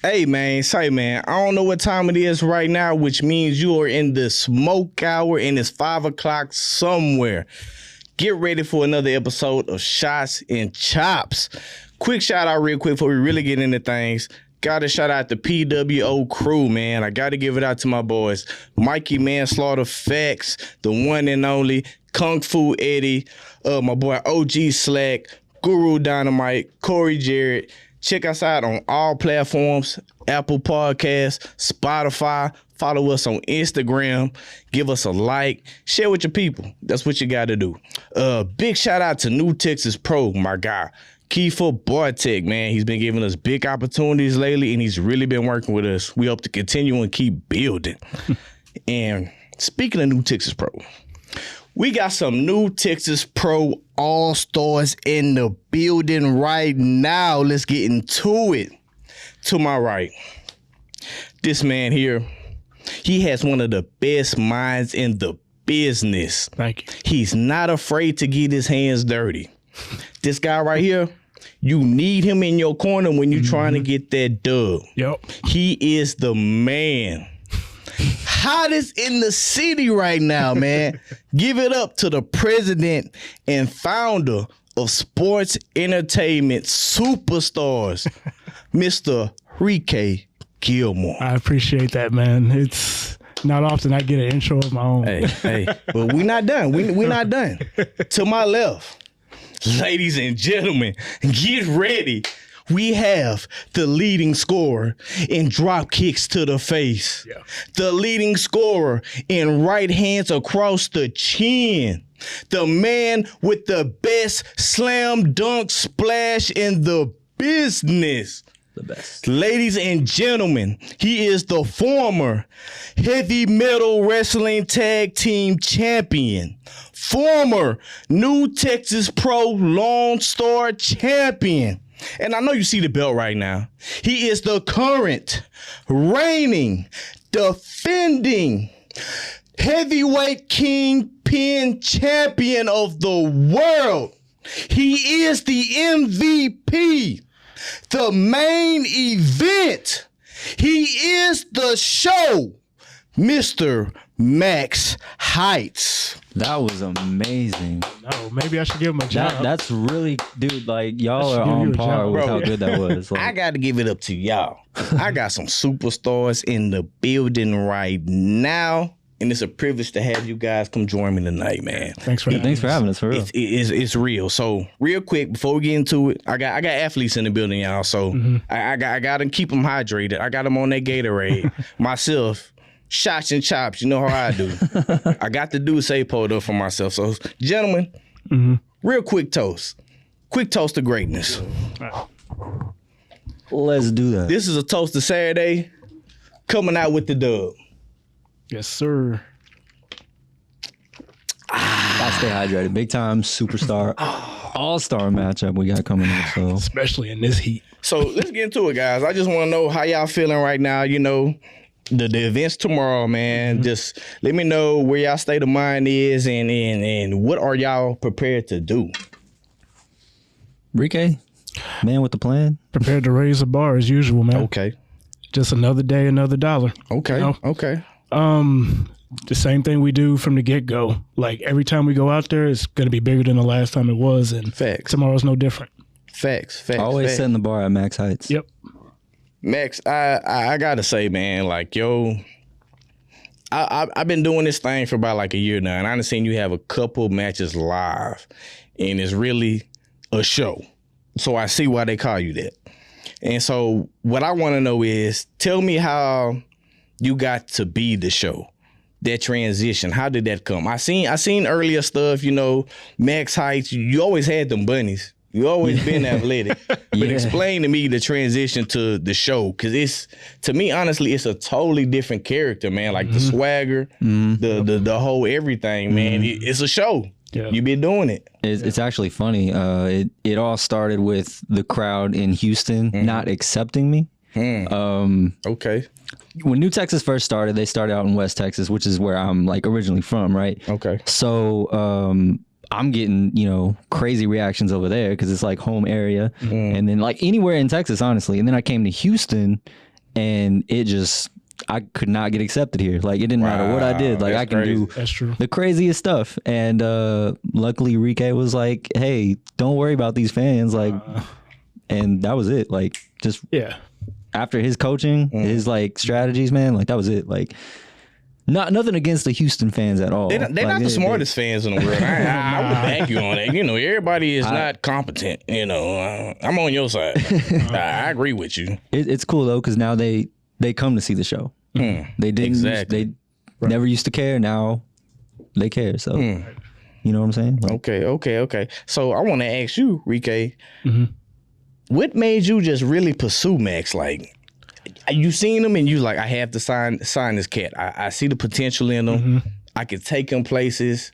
Hey man, say man, I don't know what time it is right now, which means you are in the smoke hour and it's 5 o'clock somewhere. Get ready for another episode of Shots and Chops. Quick shout out real quick before we really get into things. Gotta shout out the PWO crew, man. I gotta give it out to my boys. Mikey Manslaughter Facts, the one and only Kung Fu Eddie, my boy OG Slack, Guru Dynamite, Corey Jarrett. Check us out on all platforms, Apple Podcasts, Spotify. Follow us on Instagram. Give us a like. Share with your people. That's what you got to do. Big shout out to New Texas Pro, my guy. Kiefer Bartek, man. He's been giving us big opportunities lately, and he's really been working with us. We hope to continue and keep building. And speaking of New Texas Pro, we got some New Texas Pro All-Stars in the building right now. Let's get into it. To my right, this man here, he has one of the best minds in the business. Thank you. He's not afraid to get his hands dirty. This guy right here, you need him in your corner when you're trying to get that dub. Yep. He is the man. Hottest in the city right now, man. Give it up to the president and founder of Sports Entertainment Superstars, Mr. Rique Gilmore. I appreciate that, man. It's not often I get an intro of my own. Hey, but we're not done. We're not done. To my left, ladies and gentlemen, get ready. We have the leading scorer in drop kicks to the face. Yeah. The leading scorer in right hands across the chin. The man with the best slam dunk splash in the business. The best. Ladies and gentlemen, he is the former heavy metal wrestling tag team champion, former New Texas Pro Lone Star champion. And I know you see the belt right now. He is the current, reigning, defending heavyweight kingpin champion of the world. He is the MVP, the main event. He is the show, Mr. Max Heights. That was amazing. No, maybe I should give him a job. That's really, dude, like, y'all are on par with how good that was. Like, I got to give it up to y'all. I got some superstars in the building right now, and it's a privilege to have you guys come join me tonight, man. Thanks for having us, for real. It's real. So, real quick, before we get into it, I got athletes in the building, y'all, so I got to keep them hydrated. I got them on that Gatorade. Myself, Shots and Chops, you know how I do. I got to do say pulled up for myself. So, gentlemen, real quick toast. Quick toast to greatness. Let's do that. This is a toast to Saturday, coming out with the dub. Yes, sir. Gotta stay hydrated. Big time superstar, all-star matchup we got coming up. So, especially in this heat. So let's get into it, guys. I just want to know how y'all feeling right now. You know, the events tomorrow, man. Just let me know where y'all state of mind is and what are y'all prepared to do. Rique, man with the plan. Prepared to raise the bar as usual, man. Okay. Just another day, another dollar. Okay. You know? Okay. The same thing we do from the get-go. Like, every time we go out there, it's going to be bigger than the last time it was, and Facts. Tomorrow's no different. Facts. Always setting the bar at max heights. Yep. Max, I gotta say, man, like, yo, I've been doing this thing for about like a year now, and I've seen you have a couple matches live, and it's really a show. So I see why they call you that. And so what I want to know is, tell me how you got to be the show. That transition, how did that come? I seen earlier stuff, you know, Max Heights. You always had them bunnies. You always been athletic. But explain to me the transition to the show, because it's, to me, honestly, it's a totally different character, man. Like the swagger, the whole everything, man. It's a show. Yeah. You been doing it. It's actually funny. It all started with the crowd in Houston not accepting me. Okay. When New Texas first started, they started out in West Texas, which is where I'm like originally from, right? Okay. So I'm getting, you know, crazy reactions over there because it's like home area. And then like anywhere in Texas, honestly. And then I came to Houston and I could not get accepted here. Like, it didn't matter what I did. Like, I can do That's true. the craziest stuff. And luckily, Rique was like, hey, don't worry about these fans. Like, and that was it. Like, just after his coaching, his like strategies, man, like that was it. Like, nothing against the Houston fans at all. They're not the smartest fans in the world. I would back you on that. You know, everybody is not competent. You know, I'm on your side. I agree with you. It's cool though, because now they come to see the show. They didn't. Exactly. They never used to care. Now they care. So you know what I'm saying? Like, Okay. So I want to ask you, Rique, what made you just really pursue Max? Like, you seen him and you like, I have to sign this cat. I see the potential in him. I could take him places.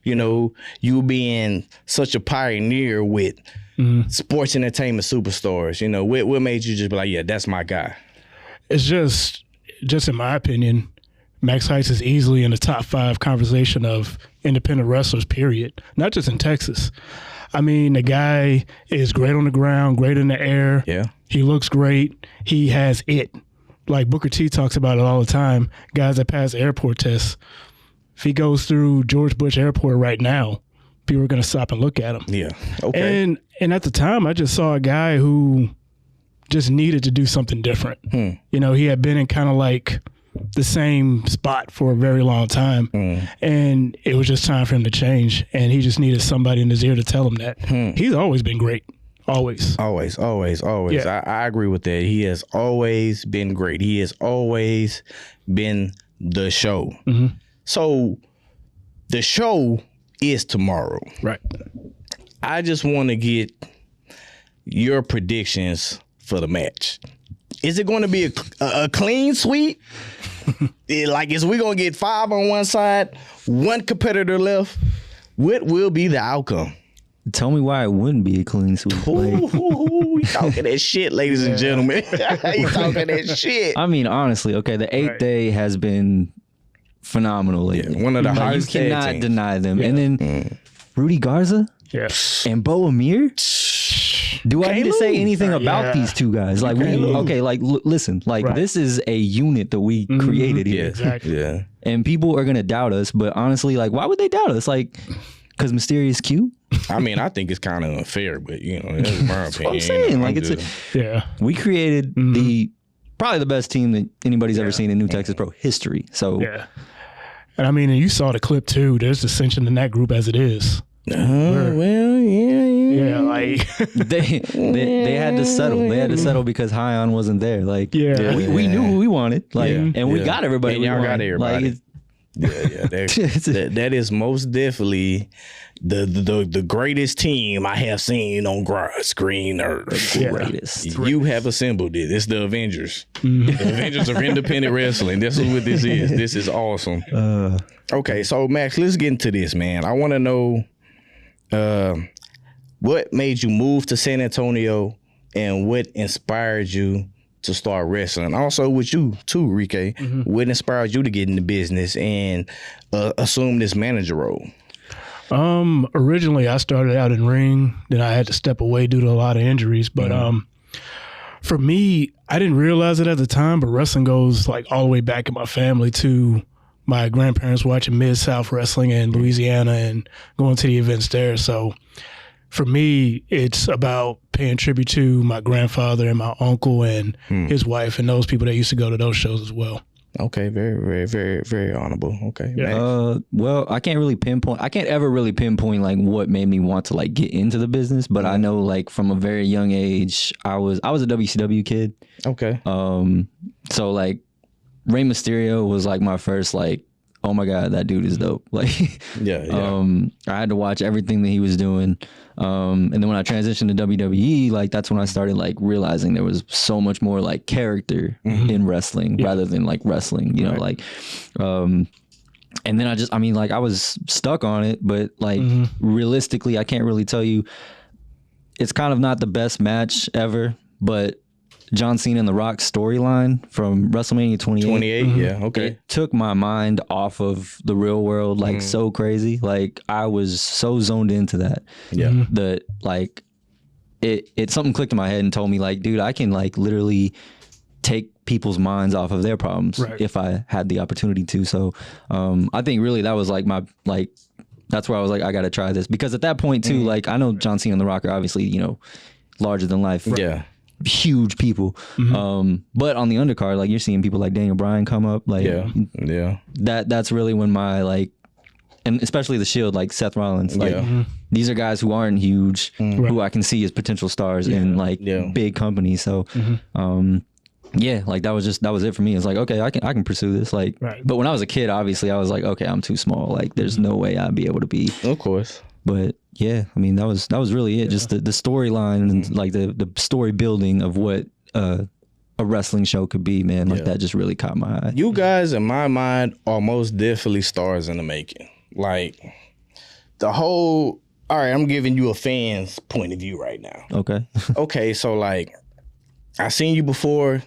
You know, you being such a pioneer with sports entertainment superstars. You know, what made you just be like, yeah, that's my guy? It's just in my opinion, Max Heights is easily in the top 5 conversation of independent wrestlers, period. Not just in Texas. I mean, the guy is great on the ground, great in the air. Yeah. He looks great. He has it. Like Booker T talks about it all the time. Guys that pass airport tests. If he goes through George Bush Airport right now, people are going to stop and look at him. Yeah. Okay. And at the time, I just saw a guy who just needed to do something different. You know, he had been in kind of like the same spot for a very long time, and it was just time for him to change, and he just needed somebody in his ear to tell him that. He's always been great. Always. Yeah. I agree with that. He has always been great. He has always been the show. So the show is tomorrow. Right. I just want to get your predictions for the match. Is it going to be a clean sweep? Like, is we going to get 5 on one side, one competitor left? What will be the outcome? tell me why it wouldn't be a clean sweep. Ooh, you talking that shit, ladies and gentlemen. You talking that shit. I mean, honestly, okay, the 8th day has been phenomenal lately. Yeah, one of the hottest You cannot teams. deny them. And then Rudy Garza and Bo Amir. Do I need to say anything about these two guys? Like, listen, like this is a unit that we created here. Exactly. Yeah. And people are gonna doubt us, but honestly, like, why would they doubt us? Like, because Mysterious Q? I mean, I think it's kind of unfair, but you know, that's my opinion. What I'm saying, like, we created probably the best team that anybody's ever seen in New Texas Pro history. So and I mean, and you saw the clip too. There's dissension in that group as it is. Like they had to settle. They had to settle because Hyon wasn't there. Like, we knew who we wanted. Like, and we got everybody. And y'all got everybody. Like, that is most definitely the greatest team I have seen on screen. Or greatest. You have assembled it. It's the Avengers. The Avengers of independent wrestling. This is what this is. This is awesome. Okay, so Max, let's get into this, man. I want to know what made you move to San Antonio and what inspired you to start wrestling. Also with you too, Rique, what inspired you to get in the business and assume this manager role? Originally I started out in ring, then I had to step away due to a lot of injuries. But for me, I didn't realize it at the time, but wrestling goes like all the way back in my family to my grandparents watching Mid-South wrestling in Louisiana and going to the events there. So for me, it's about paying tribute to my grandfather and my uncle and his wife and those people that used to go to those shows as well. Okay, very, very, very, very honorable. Okay. Well, I can't ever really pinpoint like what made me want to like get into the business, but I know like from a very young age, I was a WCW kid. Okay. So like Rey Mysterio was like my first like, oh my God, that dude is dope. Like, I had to watch everything that he was doing. And then when I transitioned to WWE, like that's when I started like realizing there was so much more like character in wrestling rather than like wrestling, you know, like, and then I was stuck on it, but like realistically, I can't really tell you, it's kind of not the best match ever, but John Cena and The Rock storyline from WrestleMania 28. Okay. It took my mind off of the real world, like so crazy. Like I was so zoned into that. Yeah. That like it something clicked in my head and told me like, dude, I can like literally take people's minds off of their problems if I had the opportunity to. So I think really that was like my like that's where I was like, I got to try this, because at that point too, like I know John Cena and The Rock are obviously, you know, larger than life. Yeah. Huge people. But on the undercard, like you're seeing people like Daniel Bryan come up. Like that's really when my like, and especially the Shield, like Seth Rollins, like these are guys who aren't huge, who I can see as potential stars in like big companies. So yeah, like that was it for me. It's like, okay, I can pursue this. Like, but when I was a kid, obviously I was like, okay, I'm too small. Like there's no way I'd be able to be. Of course. But yeah, I mean that was really it. Just the storyline and like the story building of what a wrestling show could be, man. Like that just really caught my eye. You guys, in my mind, are most definitely stars in the making. Like the whole. All right, I'm giving you a fan's point of view right now. Okay. Okay, so like I seen you before.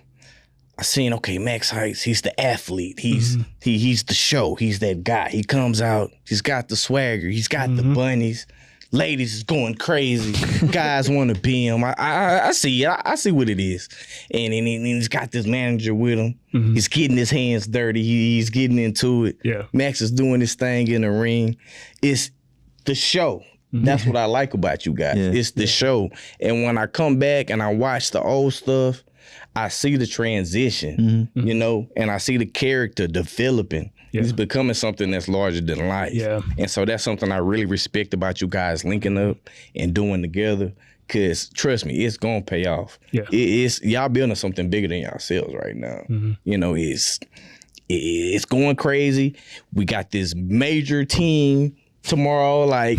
I seen, okay, Max Heights, he's the athlete. He's the show. He's that guy. He comes out, he's got the swagger, he's got the bunnies. Ladies is going crazy. Guys want to be him. I see it. I see what it is. And he's got this manager with him. He's getting his hands dirty. He's getting into it. Yeah. Max is doing his thing in the ring. It's the show. That's what I like about you guys. It's the show. And when I come back and I watch the old stuff, I see the transition, you know, and I see the character developing. He's becoming something that's larger than life. Yeah. And so that's something I really respect about you guys linking up and doing together. Cause trust me, it's gonna pay off. Yeah. It's y'all building something bigger than yourselves right now. You know, it's going crazy. We got this major team tomorrow. Like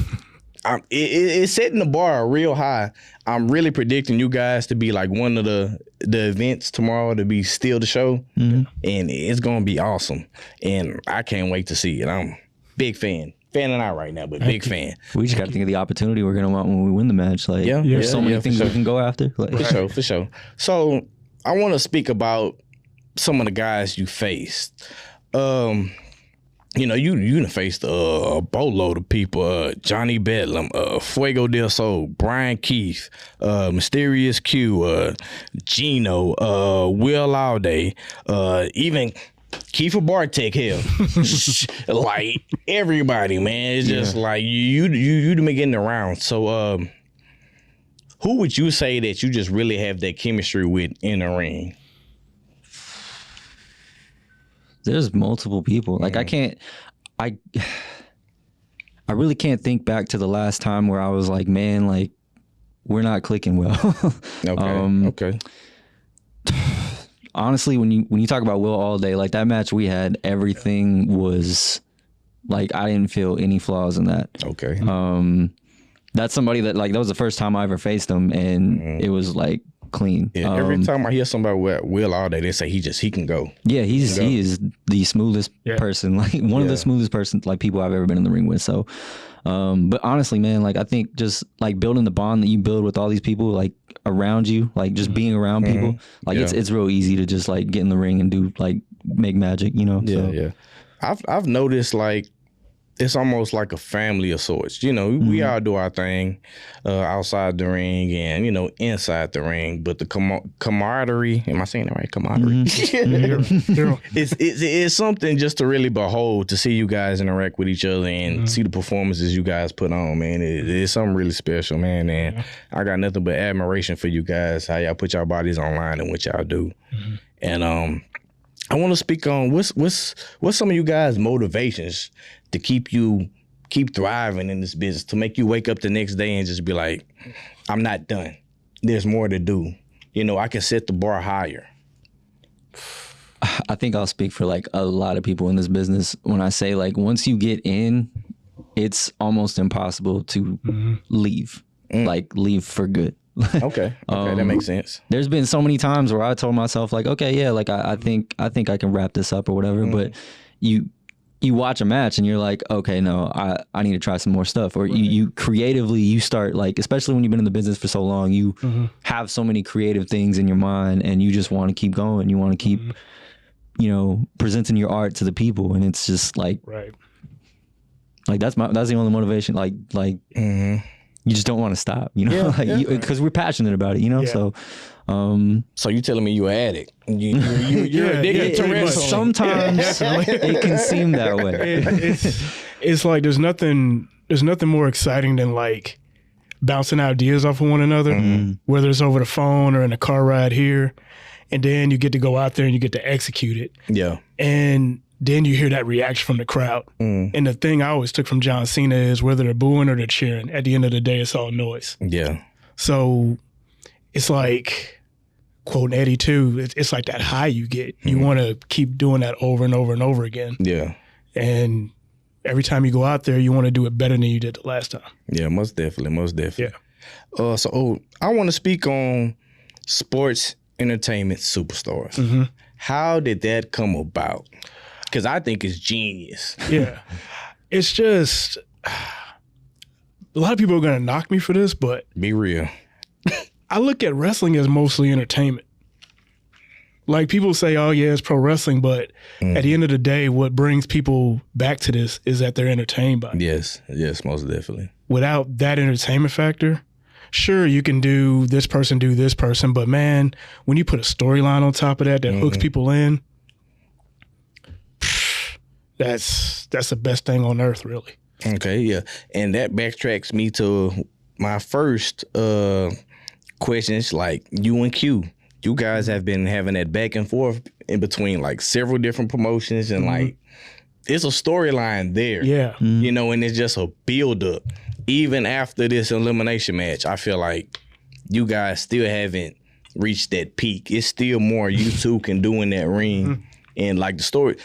it's setting the bar real high. I'm really predicting you guys to be like one of the events tomorrow, to be still the show, and it's gonna be awesome. And I can't wait to see it. I'm big fan. Fanning out right now, but big fan. We just got to think of the opportunity we're gonna want when we win the match. Like, there's so many things we can go after. Like, for sure. So I want to speak about some of the guys you faced. You know, you done faced a boatload of people. Johnny Bedlam, Fuego del Sol, Brian Keith, Mysterious Q, Gino, Will Laude, even Kiefer Bartek, hell. Like, everybody, man. It's just like, you been getting the rounds. So, who would you say that you just really have that chemistry with in the ring? There's multiple people. Like I really can't think back to the last time where I was like, man, like we're not clicking well. Okay. Honestly, when you talk about Will all day, like that match we had, everything was like I didn't feel any flaws in that. Okay. That's somebody that like that was the first time I ever faced him, and it was like clean. Yeah, every time I hear somebody with Will all day, they say he can go. Yeah, he is the smoothest person, like one of the smoothest people I've ever been in the ring with. So, but honestly, man, like I think just like building the bond that you build with all these people, like around you, like just being around people, like it's real easy to just like get in the ring and do like make magic, you know. Yeah. I've noticed like it's almost like a family of sorts. You know, we all do our thing outside the ring and, you know, inside the ring. But the camaraderie, am I saying that right? Camaraderie. It's something just to really behold, to see you guys interact with each other and see the performances you guys put on, man. It's something really special, man. And I got nothing but admiration for you guys, how y'all put y'all bodies online and what y'all do. And I want to speak on what's some of you guys' motivations to keep thriving in this business, to make you wake up the next day and just be like, I'm not done. There's more to do. You know, I can set the bar higher. I think I'll speak for like a lot of people in this business when I say like once you get in, it's almost impossible to leave, like leave for good. Okay, that makes sense. There's been so many times where I told myself like, okay, yeah, like I think I can wrap this up or whatever, but you watch a match and you're like, okay, no, I need to try some more stuff. Or you creatively, you start like, especially when you've been in the business for so long, you have so many creative things in your mind and you just want to keep going. You want to keep, you know, presenting your art to the people. And it's just like, like that's the only motivation. Like you just don't want to stop, you know, because we're passionate about it, you know. Yeah. So you telling me you're an addict? You're addicted to wrestling. Sometimes it can seem that way. It's like there's nothing more exciting than like bouncing ideas off of one another, whether it's over the phone or in a car ride here, and then you get to go out there and you get to execute it. Yeah. And then you hear that reaction from the crowd. And the thing I always took from John Cena is whether they're booing or they're cheering, at the end of the day, it's all noise. Yeah. So it's like, quoting Eddie too, it's like that high you get. You want to keep doing that over and over and over again. Yeah. And every time you go out there, you want to do it better than you did the last time. Yeah, most definitely. Yeah. So I want to speak on sports entertainment superstars. How did that come about? Because I think it's genius. Yeah. It's just, a lot of people are going to knock me for this, but Be real. I look at wrestling as mostly entertainment. Like people say, oh yeah, it's pro wrestling, but at the end of the day, what brings people back to this is that they're entertained by it. Yes, most definitely. Without that entertainment factor, sure, you can do this person, but man, when you put a storyline on top of that hooks people in, that's the best thing on earth, really. Okay, yeah. And that backtracks me to my first questions, like you and Q. You guys have been having that back and forth in between like several different promotions and like it's a storyline there. Yeah. You know, and it's just a build up. Even after this elimination match, I feel like you guys still haven't reached that peak. It's still more you two can do in that ring. And like the story,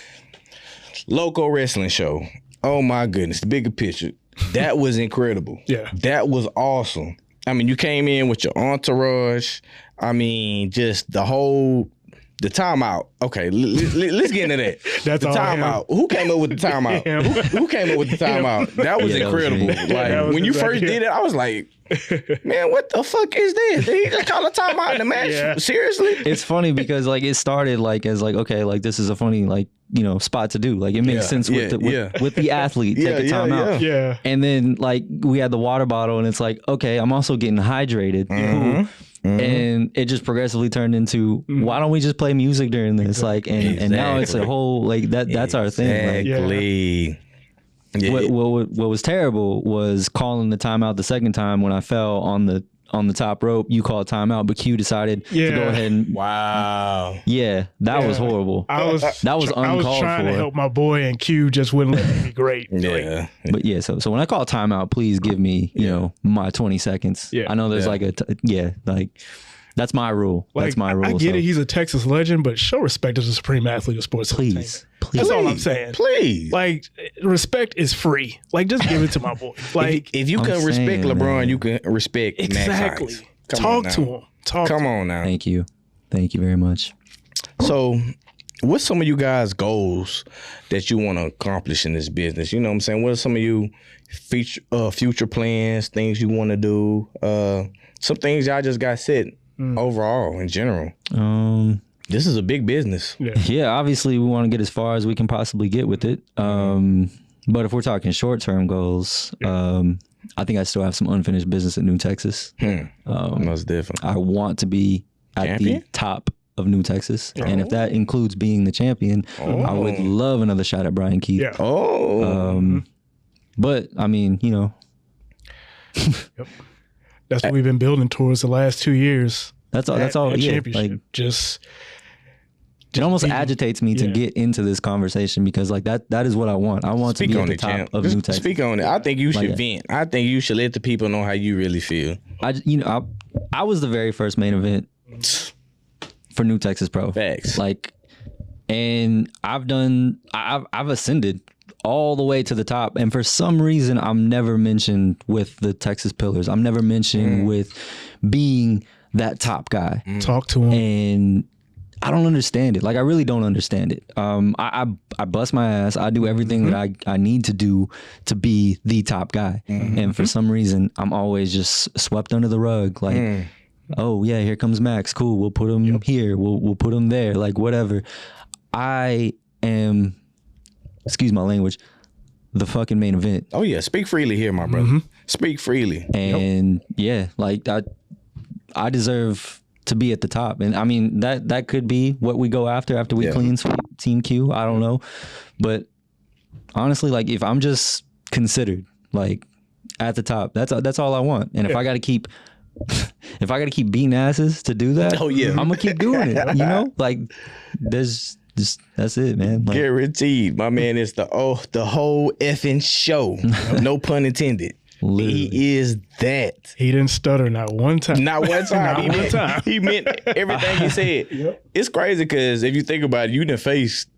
Loco Wrestling Show. Oh my goodness, the bigger picture. That was incredible. Yeah. That was awesome. I mean, you came in with your entourage. I mean, just the timeout. Okay, let's get into that. That's the all timeout. Who came up with the timeout? Who came up with the timeout? That was incredible. Like when you first did it, I was like, man, what the fuck is this? Did he just call a timeout in the match? Yeah. Seriously? It's funny because like it started like as like, okay, like this is a funny like, you know, spot to do. Like it makes sense with the athlete. Take a timeout. Yeah. And then like we had the water bottle and it's like, okay, I'm also getting hydrated. And it just progressively turned into why don't we just play music during this? Like and now it's a whole like that's our thing. Like, Exactly. Yeah. What was terrible was calling the timeout the second time when I fell on the top rope. You called timeout, but Q decided to go ahead and wow. Yeah, that was horrible. That was uncalled for. I was trying to help my boy, and Q just wouldn't let me be great. Yeah. But yeah, so when I call timeout, please give me you know my 20 seconds. Yeah. I know there's like like that's my rule. Like, that's my rule. I get it. He's a Texas legend, but show respect as a supreme athlete of sports. Please. That's all I'm saying. Please. Like, respect is free. Like, just give it to my boy. Like, if you can respect LeBron, man. you can respect exactly. Max Hines. Talk to him. Come on now. Thank you very much. So, what's some of you guys' goals that you want to accomplish in this business? You know what I'm saying? What are some of you future plans, things you want to do? Some things y'all just got set overall in general. This is a big business. Yeah, obviously we want to get as far as we can possibly get with it. But if we're talking short-term goals, I think I still have some unfinished business at New Texas. Most definitely. I want to be at the top of New Texas. And if that includes being the champion, I would love another shot at Brian Keith. Yeah. But I mean, you know. That's what we've been building towards the last 2 years. That's all. That Yeah, championship. like, Just it almost agitates me to get into this conversation because like that is what I want. I want to be at the top of New Texas. Speak on it. I think you should vent. I think you should let the people know how you really feel. I was the very first main event for New Texas Pro. Facts. Like, and I've ascended all the way to the top, and for some reason I'm never mentioned with the Texas Pillars. I'm never mentioned with being that top guy. talk to him. And I don't understand it. Like, I really don't understand it. I bust my ass. I do everything that I need to do to be the top guy. And for some reason, I'm always just swept under the rug. Like, oh yeah, here comes Max. Cool. We'll put him here. We'll put him there. Like, whatever. I am, excuse my language, the fucking main event. Oh yeah, speak freely here, my brother. Speak freely. And like I deserve to be at the top. And I mean, that could be what we go after we clean sweep Team Q. I don't know. But honestly, like if I'm just considered like at the top, that's all I want. And if I got to keep beating asses to do that, I'm gonna keep doing it. You know, like that's it, man. Like, guaranteed, my man is the whole effing show. No pun intended. Literally. He is that. He didn't stutter not one time. Not one time. He meant everything he said. Yep. It's crazy because if you think about it, you done faced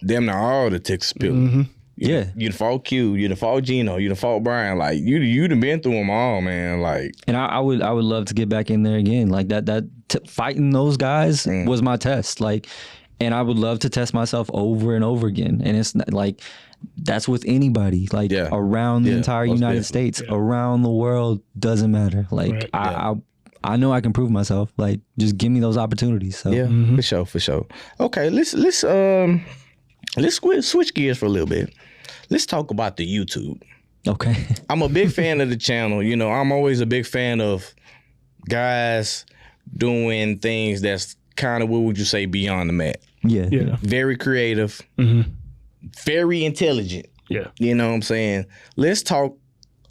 damn near all the Texas Pillars. You done fought Q, you done fought Gino, you done fought Brian. Like you done been through them all, man. Like, and I would love to get back in there again. Like that fighting those guys was my test. Like, and I would love to test myself over and over again. And it's not, like that's with anybody. Like around the entire United States, around the world, doesn't matter. Like I know I can prove myself. Like just give me those opportunities. So for sure. Okay, let's switch gears for a little bit. Let's talk about the YouTube. Okay. I'm a big fan of the channel. You know, I'm always a big fan of guys doing things that's kind of, what would you say, beyond the mat. Yeah. Very creative. Very intelligent. Yeah. You know what I'm saying? Let's talk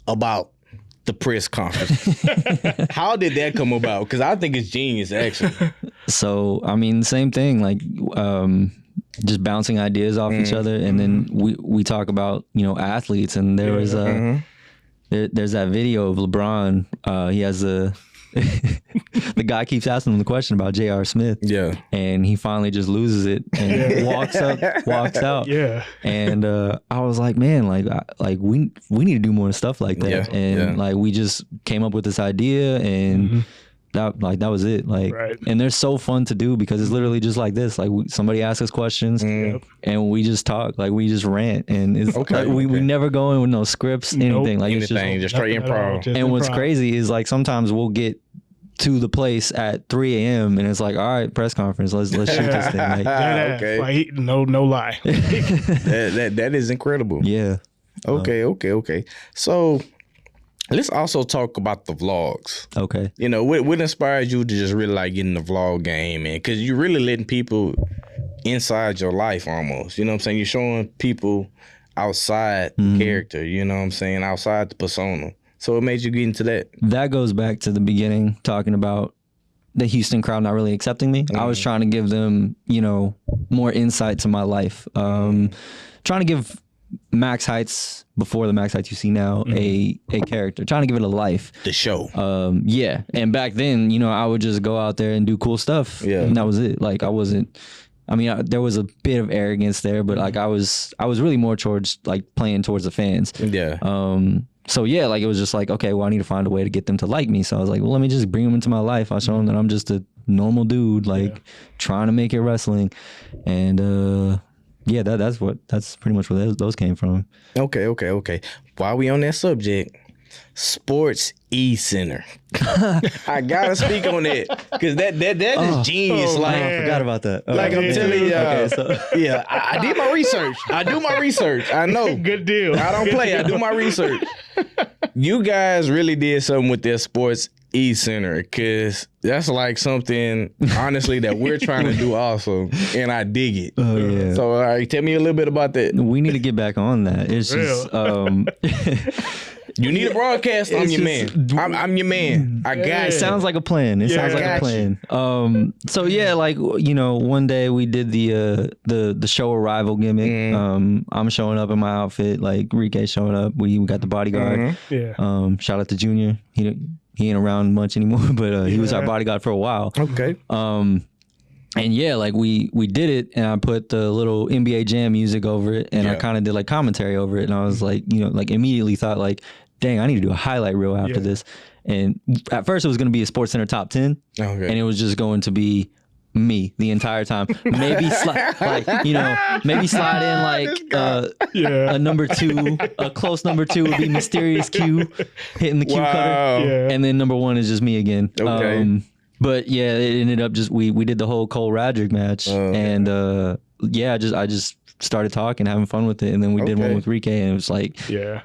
about the press conference. How did that come about? Because I think it's genius, actually. So, I mean, same thing. Like, just bouncing ideas off each other, and then we talk about, you know, athletes, and there was there's that video of LeBron. He has the guy keeps asking him the question about J.R. Smith. Yeah. And he finally just loses it and walks out. Yeah. And I was like, man, like we need to do more stuff like that. Yeah. And like we just came up with this idea, and that was it. Like, and they're so fun to do because it's literally just like this. Like somebody asks us questions and we just talk, like we just rant, and it's like we never go in with no scripts, anything. Like anything, it's just straight improv. And what's crazy is like sometimes we'll get to the place at 3 a.m. and it's like, all right, press conference, let's shoot this thing. Like, okay. Like, no lie. that is incredible. Yeah. Okay. So let's also talk about the vlogs. Okay. You know, what inspired you to just really like get in the vlog game, man? Because you're really letting people inside your life almost. You know what I'm saying? You're showing people outside the character, you know what I'm saying? Outside the persona. So what made you get into that? That goes back to the beginning, talking about the Houston crowd not really accepting me. I was trying to give them, you know, more insight to my life. Trying to give Max Heights, before the Max Heights you see now, a character. Trying to give it a life. The show. Yeah. And back then, you know, I would just go out there and do cool stuff. Yeah. And that was it. Like I wasn't, I mean, there was a bit of arrogance there, but like I was really more towards like playing towards the fans. Yeah. So yeah, like it was just like, okay, well I need to find a way to get them to like me. So I was like, well, let me just bring them into my life. I'll show them that I'm just a normal dude, like trying to make it wrestling. And yeah, that's pretty much where those came from. Okay. While we on that subject, Sports E-Center. I gotta speak on that because that is genius. Like, I forgot about that. Like I'm telling you, yeah, I did my research. I do my research. I know. Good deal. I don't play. I do my research. You guys really did something with their Sports E-Center, because that's like something, honestly, that we're trying to do also, and I dig it. Oh yeah. So, all right, tell me a little bit about that. We need to get back on that. It's just. You need a broadcast. I'm your man. I'm your man. I got it. It sounds like a plan. It sounds like a plan. So yeah, like, you know, one day we did the show arrival gimmick. I'm showing up in my outfit, like Rique showing up. We got the bodyguard. Shout out to Junior. He ain't around much anymore, but he was our bodyguard for a while. Okay. And yeah, like we did it, and I put the little NBA Jam music over it, and I kind of did like commentary over it, and I was like, you know, like immediately thought like, dang, I need to do a highlight reel after this. And at first it was going to be a Sports Center top 10, and it was just going to be me the entire time. Maybe maybe slide in like a number 2, a close number 2 would be Mysterious Q hitting the Q cutter, and then number 1 is just me again. Okay. But yeah, it ended up just we did the whole Cole Radrick match, and I just started talking, having fun with it, and then we did one with Rique, and it was like, yeah,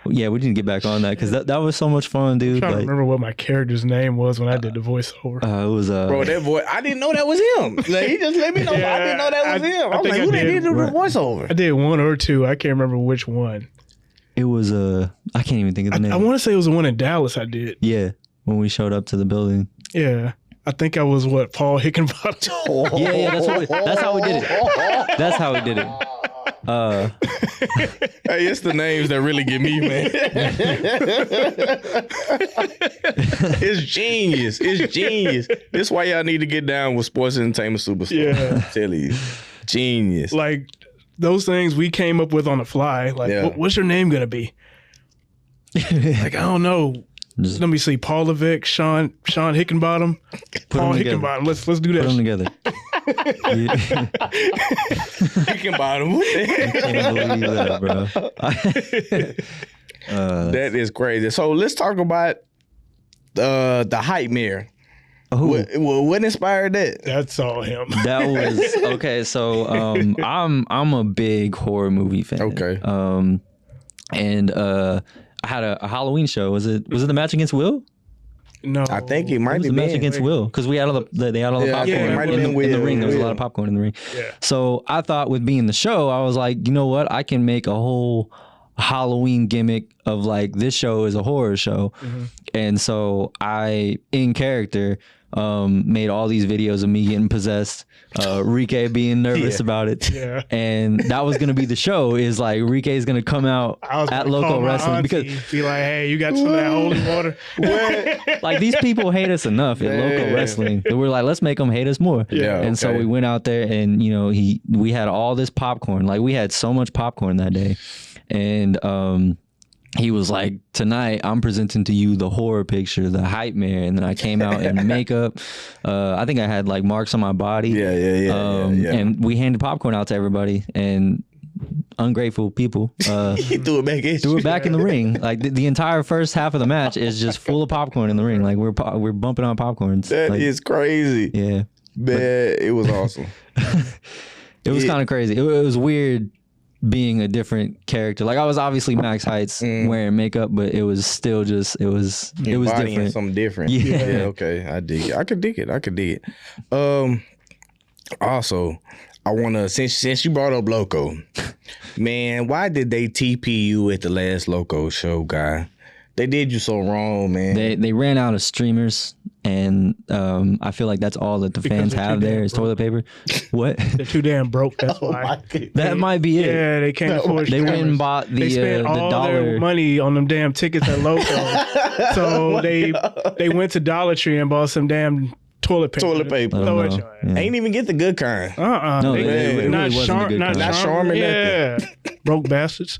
we didn't get back on that because that was so much fun, dude. I'm trying to remember what my character's name was when I did the voiceover. It was bro, that voice. I didn't know that was him. Like, he just let me know. I didn't know that was him. I was like, who they did the voiceover? I did one or two. I can't remember which one. It was I can't even think of the name. I want to say it was the one in Dallas. I did. Yeah, when we showed up to the building. Yeah. I think I was Paul Hickenbottom. Yeah, that's how we did it. That's how we did it. Hey, it's the names that really get me, man. It's genius. It's genius. This is why y'all need to get down with Sports Entertainment Superstar. Yeah. I'm telling you. Genius. Like, those things we came up with on the fly. Like, what's your name going to be? Like, I don't know. Let me see. Paul Levesque, Sean Hickenbottom, Paul Hickenbottom. Let's do that. Put them together. Hickenbottom. I can't believe that, bro. That is crazy. So let's talk about the hype mirror. What inspired that? That's all him. That was okay. So I'm a big horror movie fan. Okay. And I had a Halloween show. Was it the match against Will? No, I think it might be the match against Will because we had they had all the popcorn in the ring. There was a lot of popcorn in the ring. Yeah. So I thought with being the show, I was like, you know what? I can make a whole Halloween gimmick of like this show is a horror show, and so I in character made all these videos of me getting possessed, Rique being nervous about it, and that was gonna be the show. Is like Rique is gonna come out at local wrestling because be like, hey, you got some of that holy water. Like these people hate us enough at local wrestling that we're like, let's make them hate us more. So we went out there and we had all this popcorn. Like we had so much popcorn that day, and he was like, tonight I'm presenting to you the horror picture, the hype mirror. And then I came out in makeup. I think I had like marks on my body. Yeah. And we handed popcorn out to everybody, and ungrateful people he threw it back in the ring. Like the entire first half of the match is just full of popcorn in the ring. Like we're bumping on popcorns. That like, is crazy. Yeah. Man, it was awesome. It was kind of crazy. It was weird being a different character. Like I was obviously Max Heights wearing makeup, but it was still just it was different. Something different. Yeah, okay. I dig it. I could dig it. Also, I wanna since you brought up Loco, man, why did they TP you at the last Loco show, guy? They did you so wrong, man. They ran out of streamers, and I feel like that's all that the fans have there is toilet paper. What? They're too damn broke. That's why. That might be it. Yeah, they can't afford. They went and bought the they spent all dollar their money on them damn tickets at Loco. So they went to Dollar Tree and bought some damn toilet paper. Ain't even get the good kind. No, it really not wasn't the good kind. Not Charmin. Yeah. Broke bastards.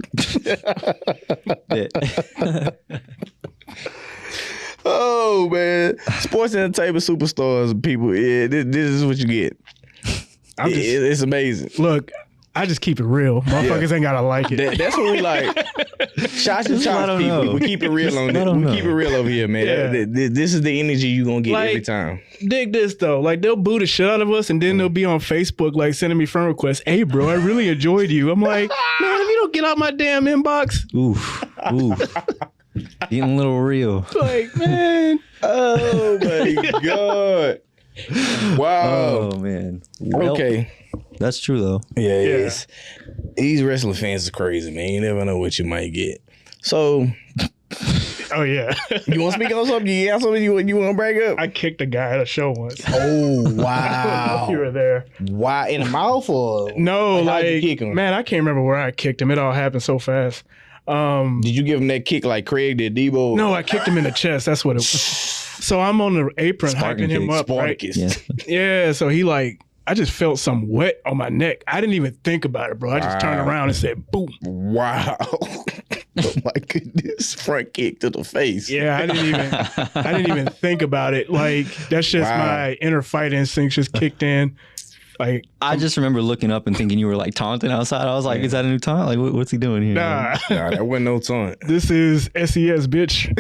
Oh man, Sports Entertainment Superstars, people. Yeah, this is what you get. It's amazing. Look, I just keep it real. Motherfuckers ain't gotta like it. That's what we like. Shots and chops, people. We keep it real on this. We keep it real over here, man. Yeah. This is the energy you gonna get every time. Dig this though. Like they'll boo the shit out of us, and then they'll be on Facebook like sending me friend requests. Hey, bro, I really enjoyed you. I'm like, man, if you don't get out my damn inbox. Oof. Getting a little real. Like, man. Oh my God. Wow. Oh man. Well, okay. That's true though. Yeah. These wrestling fans are crazy, man. You never know what you might get. So. Oh yeah. You want to speak on something? You got something you want to bring up? I kicked a guy at a show once. Oh wow. You were there. Why, in the mouth or? No, like man, I can't remember where I kicked him. It all happened so fast. Did you give him that kick like Craig did Debo? No, I kicked him in the chest. That's what it was. So I'm on the apron hyping him up, right? Yeah. So he like, I just felt some wet on my neck. I didn't even think about it, bro. I just turned around and said, boom. Wow. Oh my goodness. Front kick to the face. Yeah, I didn't even think about it. Like, that's just my inner fight instinct just kicked in. Like, I just remember looking up and thinking you were like taunting outside. I was like, is that a new taunt? Like, what's he doing here? Nah, that wasn't no taunt. This is SES, bitch.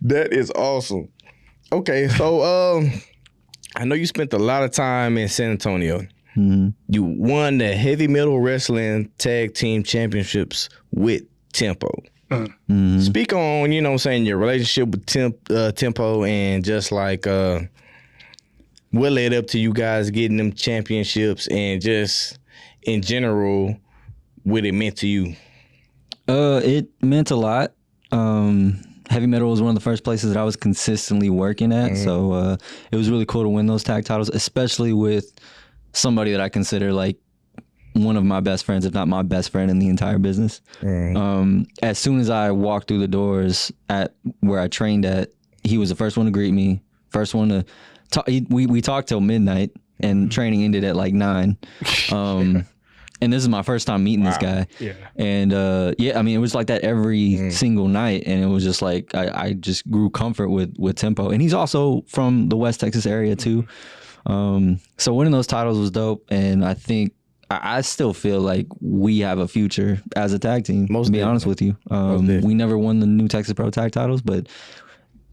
That is awesome. Okay, so I know you spent a lot of time in San Antonio. Mm-hmm. You won the heavy metal wrestling tag team championships with Tempo. Mm-hmm. Speak on, you know what I'm saying, your relationship with Tempo and just like what led up to you guys getting them championships and just in general what it meant to you. It meant a lot. Heavy metal was one of the first places that I was consistently working at. So it was really cool to win those tag titles, especially with somebody that I consider like one of my best friends, if not my best friend in the entire business. As soon as I walked through the doors at where I trained at, he was the first one to greet me, first one to talk. We talked till midnight and training ended at like 9. And this is my first time meeting this guy. Yeah. And I mean, it was like that every single night. And it was just like, I just grew comfort with Tempo. And he's also from the West Texas area too. So winning those titles was dope. And I think, I still feel like we have a future as a tag team, to be honest with you. We never won the New Texas Pro Tag titles, but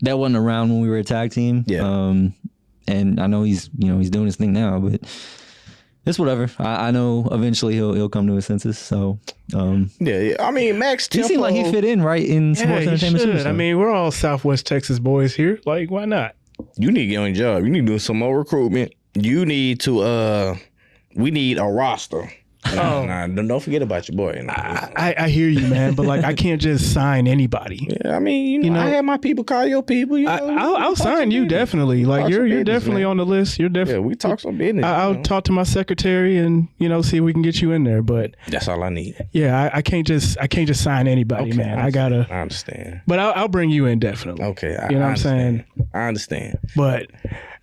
that wasn't around when we were a tag team. Yeah. And I know he's doing his thing now, but it's whatever. I know eventually he'll come to his senses. So yeah. I mean, Max Tempo, he seemed like he fit in right in sports entertainment. Should. I mean, we're all Southwest Texas boys here. Like, why not? You need to get on your job. You need to do some more recruitment. You need to we need a roster. Don't forget about your boy. I hear you, man, but like I can't just sign anybody. Yeah, I mean, you know, I have my people call your people. You know, I'll sign you definitely. Like you're definitely on the list. You're definitely. Yeah, we talk some business. I'll talk to my secretary and see if we can get you in there. But that's all I need. Yeah, I can't just sign anybody, man. I understand. But I'll bring you in definitely. Okay, you know what I'm saying? I understand. But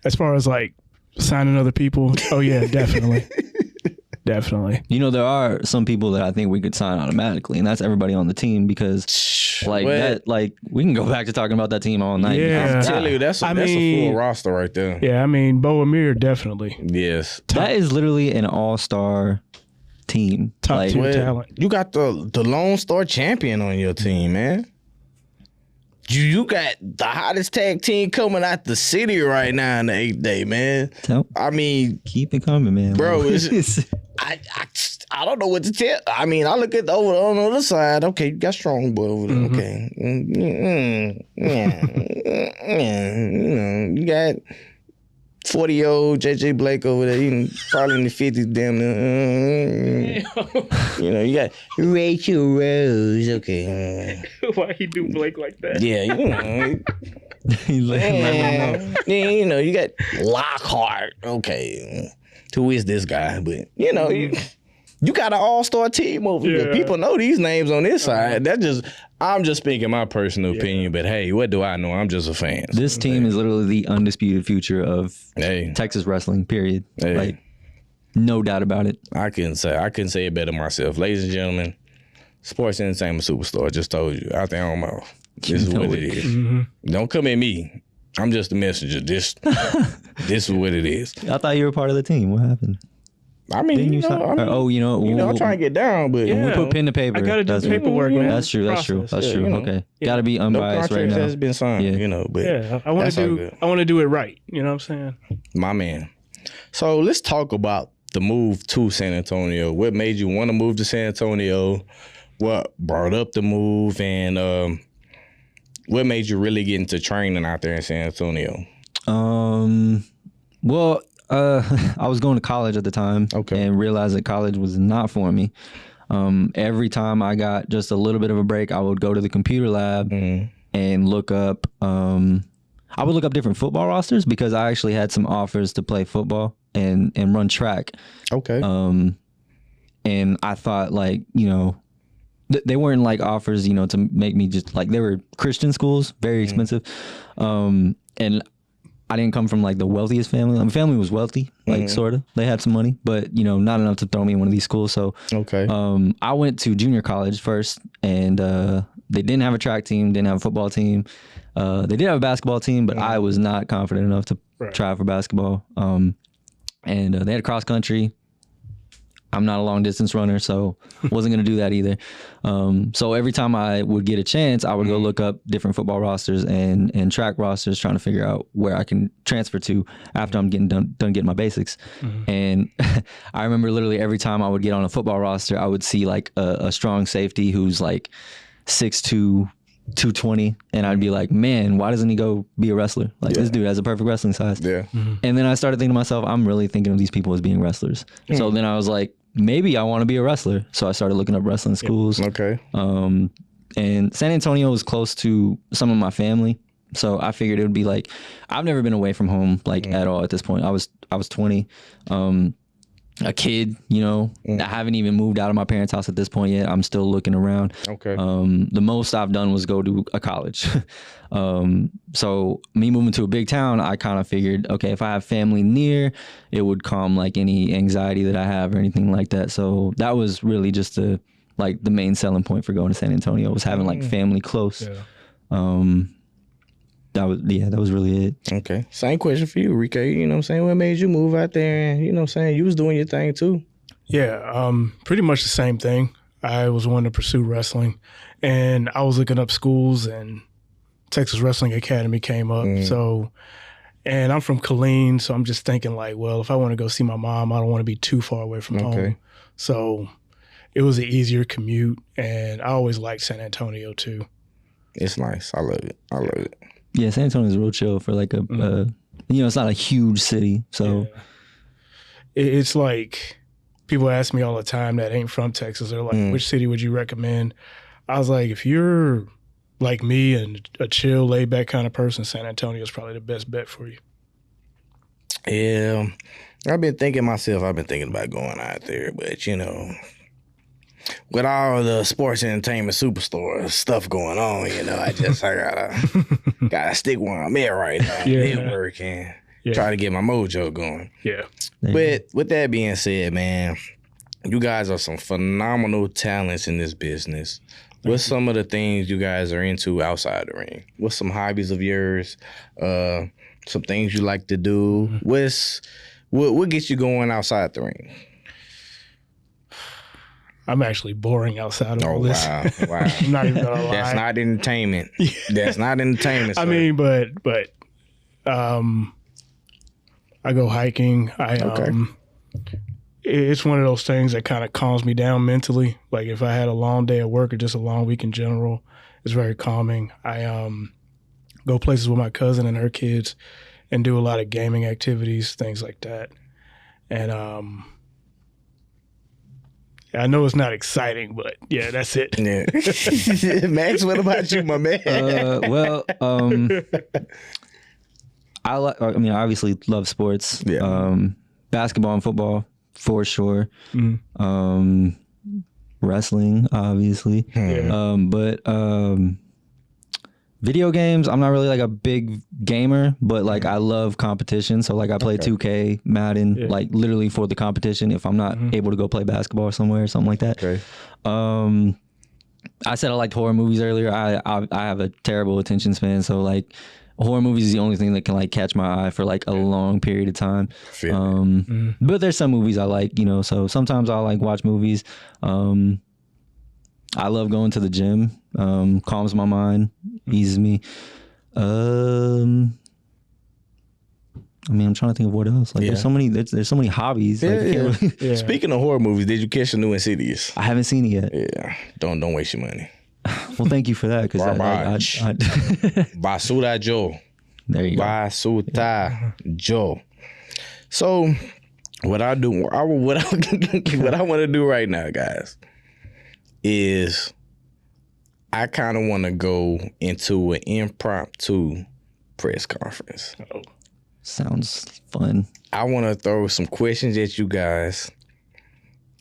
as far as like signing other people, oh yeah, definitely. Definitely. There are some people that I think we could sign automatically, and that's everybody on the team because we can go back to talking about that team all night. Yeah. I'm telling you, that's a full roster right there. Yeah, I mean, Bo Amir, definitely. Yes. That is literally an all-star team. Top tier talent. You got the Lone Star champion on your team, man. You got the hottest tag team coming out the city right now in the 8th day, man. I mean, keep it coming, man. Bro, I don't know what to tell. I mean, I look at on the other side. Okay, you got Strong Boy over there. Okay, you got 40-year-old JJ Blake over there. Probably in the 50s, damn near. You got Rachel Rose. Okay. Why he do Blake like that? Yeah, he let him know. You got Lockhart. Okay. Who is this guy? But you got an all-star team over here. People know these names on this side. I'm just speaking my personal opinion, but hey, what do I know? I'm just a fan. This team is literally the undisputed future of Texas wrestling, period. Like, no doubt about it. I couldn't say it better myself. Ladies and gentlemen, sports entertainment superstar, just told you out there on mouth. This is what it is. Mm-hmm. Don't come at me. I'm just a messenger. This is what it is. I thought you were part of the team. What happened? I mean, I'm trying to get down, but we put pen to paper. I gotta do paperwork, man. That's true. Okay, gotta be unbiased right now. No contract has been signed, but I want to do it right. You know what I'm saying? My man. So let's talk about the move to San Antonio. What made you want to move to San Antonio? What brought up the move, and what made you really get into training out there in San Antonio? Well, I was going to college at the time and realized that college was not for me. Every time I got just a little bit of a break, I would go to the computer lab and look up, I would look up different football rosters because I actually had some offers to play football and run track. Okay. And I thought they weren't like offers, to make me just like, they were Christian schools, very expensive. And I didn't come from like the wealthiest family. My family was wealthy, like sort of. They had some money, but not enough to throw me in one of these schools. So I went to junior college first, and they didn't have a track team, didn't have a football team. They did have a basketball team, but I was not confident enough to try for basketball. And they had cross country. I'm not a long distance runner, so wasn't going to do that either. So every time I would get a chance, I would go look up different football rosters and track rosters, trying to figure out where I can transfer to after I'm getting done getting my basics. And I remember literally every time I would get on a football roster, I would see like a strong safety who's like 6'2", 220, and I'd be like, man, why doesn't he go be a wrestler? Like this dude has a perfect wrestling size. Yeah. And then I started thinking to myself, I'm really thinking of these people as being wrestlers. So then I was like, maybe I want to be a wrestler. So I started looking up wrestling schools. Okay. And San Antonio was close to some of my family, so I figured it would be like, I've never been away from home like at all at this point. I was 20. A kid, you know, I haven't even moved out of my parents' house at this point yet. I'm still looking around. Okay. The most I've done was go to a college. So me moving to a big town, I kind of figured, okay, if I have family near, it would calm like any anxiety that I have or anything like that. So that was really just the main selling point for going to San Antonio, was having like family close. Yeah. That was really it. Okay. Same question for you, Rique. You know what I'm saying? What made you move out there? And, you know what I'm saying? You was doing your thing too. Yeah, pretty much the same thing. I was wanting to pursue wrestling, and I was looking up schools, and Texas Wrestling Academy came up. So, and I'm from Killeen, so I'm just thinking like, well, if I want to go see my mom, I don't want to be too far away from home. So it was an easier commute, and I always liked San Antonio too. It's nice. I love it. Yeah, San Antonio is real chill for like it's not a huge city. So it's like, people ask me all the time that ain't from Texas, they're like, which city would you recommend? I was like, if you're like me and a chill, laid back kind of person, San Antonio is probably the best bet for you. Yeah. I've been thinking about going out there, but you know, with all the sports entertainment superstore stuff going on, you know, I gotta stick where I'm at right now, network and try to get my mojo going. Yeah. But with that being said, man, you guys are some phenomenal talents in this business. What's some of the things you guys are into outside the ring? What's some hobbies of yours? Some things you like to do? What gets you going outside the ring? I'm actually boring outside of all this. Wow. I'm not even gonna lie. That's not entertainment. That's not entertainment. I mean, but I go hiking. It's one of those things that kind of calms me down mentally. Like if I had a long day at work or just a long week in general, it's very calming. I go places with my cousin and her kids and do a lot of gaming activities, things like that. And I know it's not exciting, but yeah, that's it. Yeah. Max, what about you, my man? I obviously love sports. Yeah. Basketball and football for sure. Wrestling, obviously. But video games, I'm not really like a big gamer, but like I love competition. So like I play 2K, Madden, like literally for the competition if I'm not able to go play basketball somewhere or something like that. Okay. I said I liked horror movies earlier. I have a terrible attention span, so like horror movies is the only thing that can like catch my eye for like a long period of time. But there's some movies I like, you know, so sometimes I'll like watch movies. I love going to the gym. Calms my mind, eases me. I mean, I'm trying to think of what else. Like, there's so many hobbies. Like, Speaking of horror movies, did you catch the new Insidious? I haven't seen it yet. Yeah, don't waste your money. Well, thank you for that. Because Basura Joe. There you go. Basuta Joe. So, what I want to do right now, guys, is I kind of want to go into an impromptu press conference. Oh, sounds fun. I want to throw some questions at you guys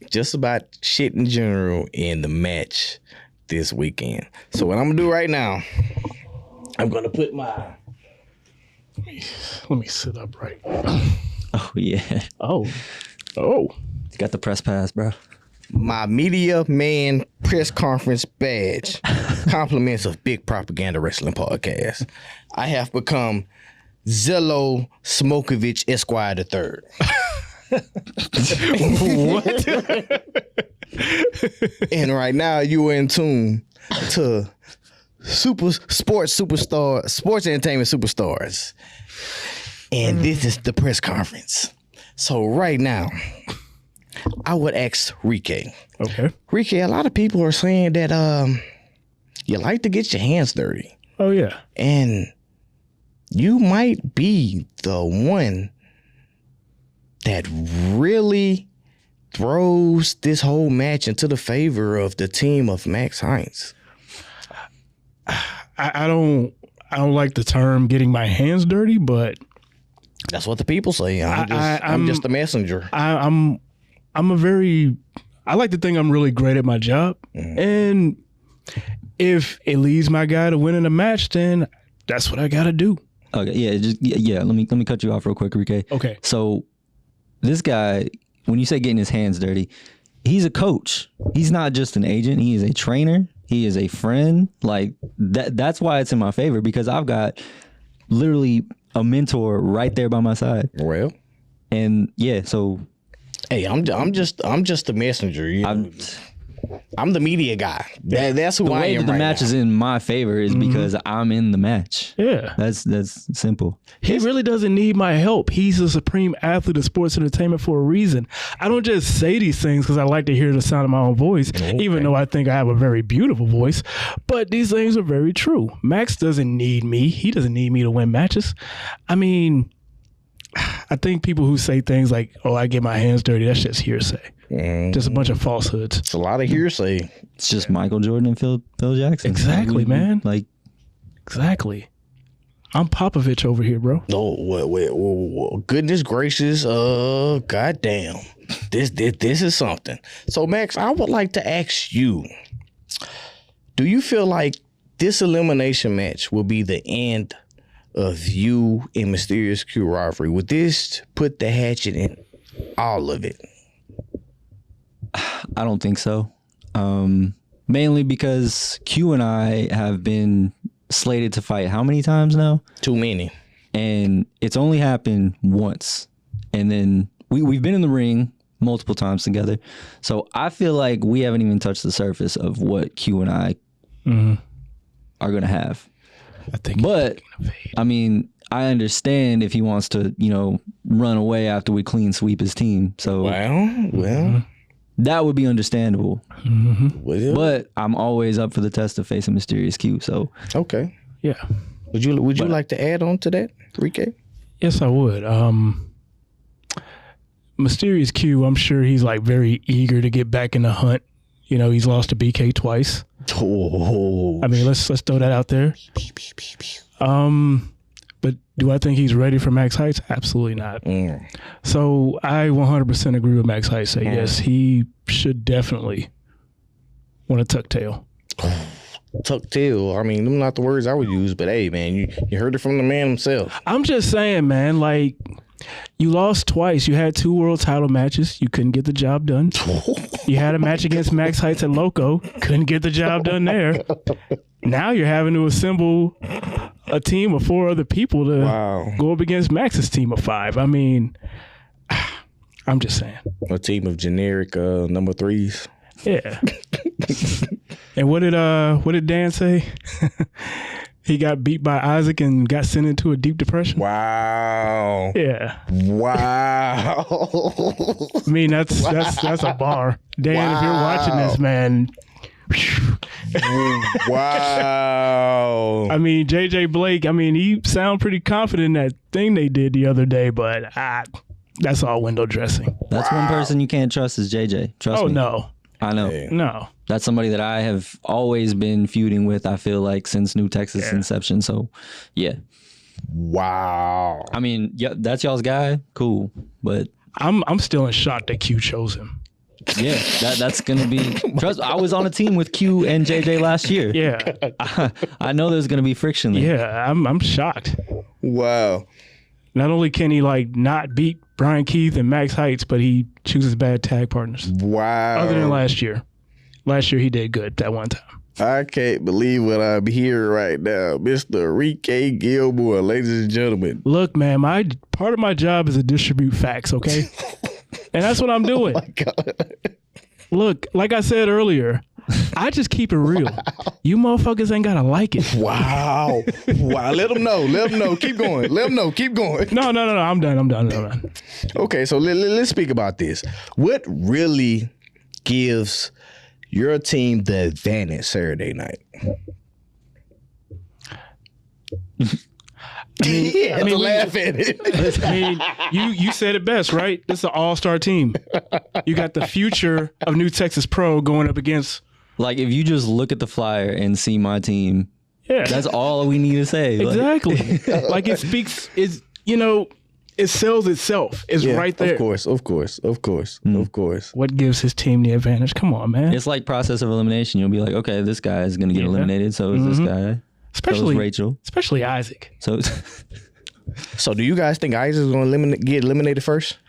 just about shit in general in the match this weekend. So what I'm going to do right now, I'm going to put my... Let me sit up right. Oh, yeah. Oh. Got the press pass, bro. My Media Man press conference badge. Compliments of Big Propaganda Wrestling Podcast. I have become ZELLO Smokovich Esquire III. What? And right now you are in tune to sports entertainment superstars. And this is the press conference. So right now, I would ask Rique. Okay. Rique, a lot of people are saying that you like to get your hands dirty. Oh, yeah. And you might be the one that really throws this whole match into the favor of the team of Max Heinz. I don't like the term getting my hands dirty, but that's what the people say. I'm just a messenger. I like to think I'm really great at my job. Mm-hmm. And if it leads my guy to winning a match, then that's what I got to do. Okay. Yeah. Let me cut you off real quick, Rique. Okay. So this guy, when you say getting his hands dirty, he's a coach. He's not just an agent. He is a trainer. He is a friend. Like that's why it's in my favor, because I've got literally a mentor right there by my side. Well, and yeah, so hey, I'm just a messenger. You know? I'm the media guy. That's who I am. The way that the match is in my favor is because I'm in the match. Yeah, that's simple. He really doesn't need my help. He's a supreme athlete of sports entertainment for a reason. I don't just say these things because I like to hear the sound of my own voice, even though I think I have a very beautiful voice. But these things are very true. Max doesn't need me. He doesn't need me to win matches. I mean, I think people who say things like, "Oh, I get my hands dirty," that's just hearsay. Just a bunch of falsehoods. It's a lot of hearsay. It's just Michael Jordan and Phil Jackson. Exactly, man. Like, exactly. I'm Popovich over here, bro. Oh, wait. Goodness gracious. Goddamn. This is something. So, Max, I would like to ask you, do you feel like this elimination match will be the end of you and Mysterious Q rivalry? Would this put the hatchet in all of it? I don't think so. Mainly because Q and I have been slated to fight how many times now? Too many. And it's only happened once. And then we've been in the ring multiple times together. So I feel like we haven't even touched the surface of what Q and I are going to have. But I mean, I understand if he wants to, run away after we clean sweep his team. So well. That would be understandable. Mm-hmm. But I'm always up for the test of facing Mysterious Q. So okay. Yeah. Would you like to add on to that, Rique? Yes, I would. Mysterious Q, I'm sure he's like very eager to get back in the hunt. He's lost to BK twice. Oh. I mean, let's throw that out there. But do I think he's ready for Max Heights? Absolutely not. So I 100% agree with Max Heights. Say yes, he should definitely want to tuck tail. Tuck tail. I mean, them not the words I would use, but hey, man, you heard it from the man himself. I'm just saying, man, like, you lost twice. You had 2 world title matches. You couldn't get the job done. You had a match against Max Heights at Loco. Couldn't get the job done there. Now you're having to assemble a team of 4 other people to go up against Max's team of 5. I mean, I'm just saying. A team of generic number 3s. Yeah. And what did Dan say? He got beat by Isaac and got sent into a deep depression. Wow. Yeah. Wow. I mean, that's a bar. Dan, if you're watching this, man. Wow. I mean, JJ Blake, he sound pretty confident in that thing they did the other day, but that's all window dressing. That's one person you can't trust is JJ. Trust me. Oh, no. I know. Hey. No. That's somebody that I have always been feuding with, I feel like, since New Texas inception. So, yeah. Wow. I mean, yeah, that's y'all's guy. Cool. But I'm still in shock that Q chose him. Yeah, that's gonna be. Trust. I was on a team with Q and JJ last year. Yeah, I know there's gonna be friction there. Yeah, I'm shocked. Wow. Not only can he not beat Brian Keith and Max Heights, but he chooses bad tag partners. Wow. Other than last year. Last year he did good that one time. I can't believe what I'm hearing right now, Mr. Rique Gilmore, ladies and gentlemen. Look, man, part of my job is to distribute facts. Okay. And that's what I'm doing. Oh my God. Look, like I said earlier, I just keep it real. Wow. You motherfuckers ain't gotta like it. Wow. Let them know. Keep going. Let them know. Keep going. No. I'm done. Okay, so let's speak about this. What really gives your team the advantage Saturday night? I mean, laugh at it. I mean, you said it best, right? This is an all-star team. You got the future of New Texas Pro going up against. Like, if you just look at the flyer and see my team, that's all we need to say. Exactly. Like it speaks, it sells itself. It's right there. Of course. What gives his team the advantage? Come on, man. It's like process of elimination. You'll be like, okay, this guy is going to get eliminated. So is this guy. Especially so is Rachel. Especially Isaac. So do you guys think Isaac's going to get eliminated first?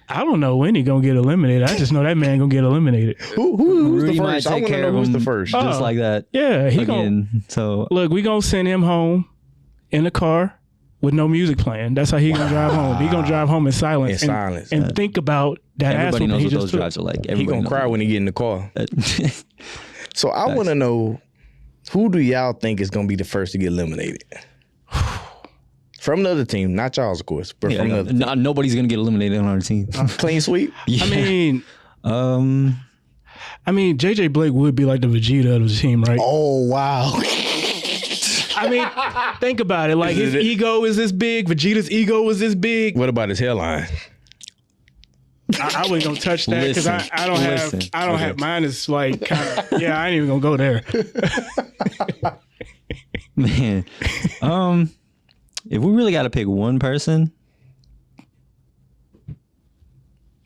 I don't know when he's going to get eliminated. I just know that man going to get eliminated. Who's the first? I want to know who's the first. Just like that. Yeah, he going to. Look, we going to send him home in a car with no music playing. That's how he going to drive home. He going to drive home in silence. And think about that. Everybody knows what those drives are like. He going to cry when he get in the car. So I want to know, who do y'all think is going to be the first to get eliminated? From another team, not y'all's, of course, but from another team. Nobody's going to get eliminated on our team. Clean sweep? Yeah. I mean, JJ Blake would be like the Vegeta of the team, right? Oh, wow. I mean, think about it. Like, his ego is this big. Vegeta's ego is this big. What about his hairline? I wasn't gonna touch that because I don't have mine is like kind of I ain't even gonna go there. Man, if we really got to pick one person,